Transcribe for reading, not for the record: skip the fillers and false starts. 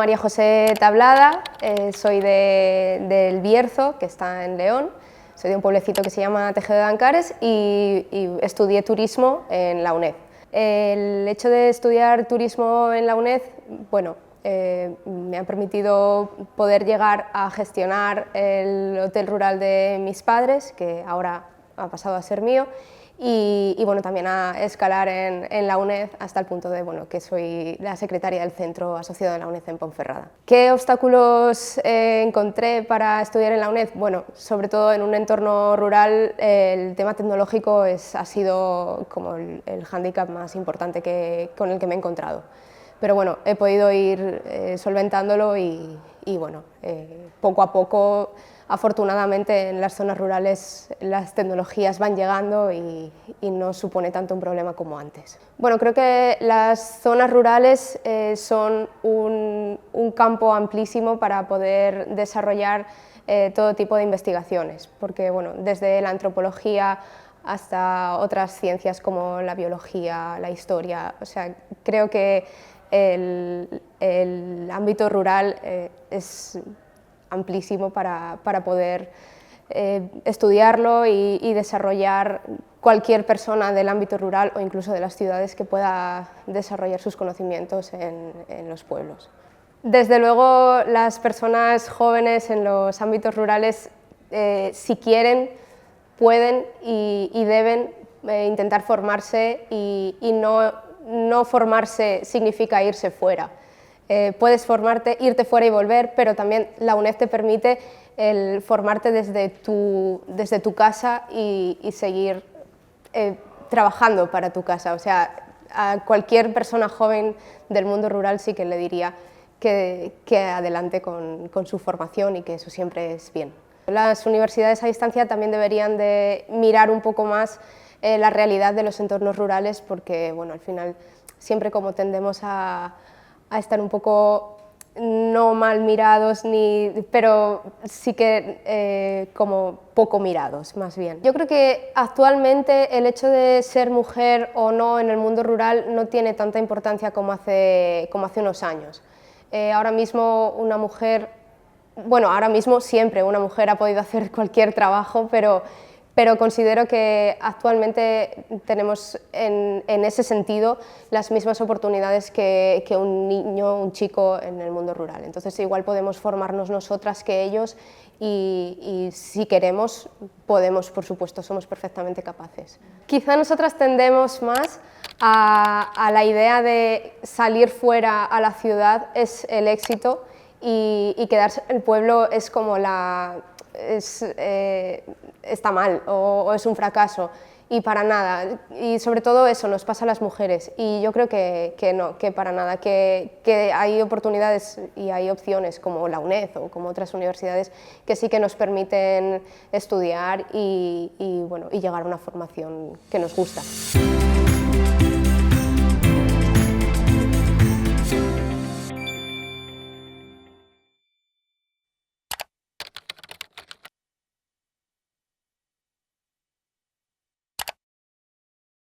María José Tablada, soy del Bierzo, que está en León. Soy de un pueblecito que se llama Tejedo de Ancares y estudié turismo en la UNED. El hecho de estudiar turismo en la UNED, bueno, me ha permitido poder llegar a gestionar el hotel rural de mis padres, que ahora ha pasado a ser mío, y bueno, también a escalar en la UNED hasta el punto de bueno, que soy la secretaria del centro asociado de la UNED en Ponferrada. ¿Qué obstáculos encontré para estudiar en la UNED? Bueno, sobre todo en un entorno rural el tema tecnológico ha sido como el hándicap más importante con el que me he encontrado. Pero bueno, he podido ir solventándolo y bueno, poco a poco, afortunadamente en las zonas rurales las tecnologías van llegando y no supone tanto un problema como antes. Bueno, creo que las zonas rurales son un campo amplísimo para poder desarrollar todo tipo de investigaciones, porque bueno, desde la antropología hasta otras ciencias como la biología, la historia, o sea, creo que el ámbito rural es amplísimo para poder estudiarlo y desarrollar cualquier persona del ámbito rural o incluso de las ciudades que pueda desarrollar sus conocimientos en los pueblos. Desde luego, las personas jóvenes en los ámbitos rurales, si quieren, pueden y deben intentar formarse y no formarse significa irse fuera. Puedes formarte, irte fuera y volver, pero también la UNED te permite el formarte desde tu casa y seguir trabajando para tu casa. O sea, a cualquier persona joven del mundo rural sí que le diría que adelante con su formación y que eso siempre es bien. Las universidades a distancia también deberían de mirar un poco más la realidad de los entornos rurales porque, bueno, al final siempre como tendemos a estar un poco no mal mirados, pero sí que como poco mirados, más bien. Yo creo que actualmente el hecho de ser mujer o no en el mundo rural no tiene tanta importancia como hace unos años. Ahora mismo una mujer, bueno, ahora mismo siempre una mujer ha podido hacer cualquier trabajo, pero considero que actualmente tenemos en ese sentido las mismas oportunidades que un niño, un chico en el mundo rural. Entonces igual podemos formarnos nosotras que ellos y si queremos podemos, por supuesto, somos perfectamente capaces. Quizá nosotras tendemos más a la idea de salir fuera a la ciudad es el éxito y quedarse en el pueblo es como está mal o es un fracaso y para nada, y sobre todo eso nos pasa a las mujeres y yo creo que no, que para nada, que hay oportunidades y hay opciones como la UNED o como otras universidades que sí que nos permiten estudiar y llegar a una formación que nos gusta.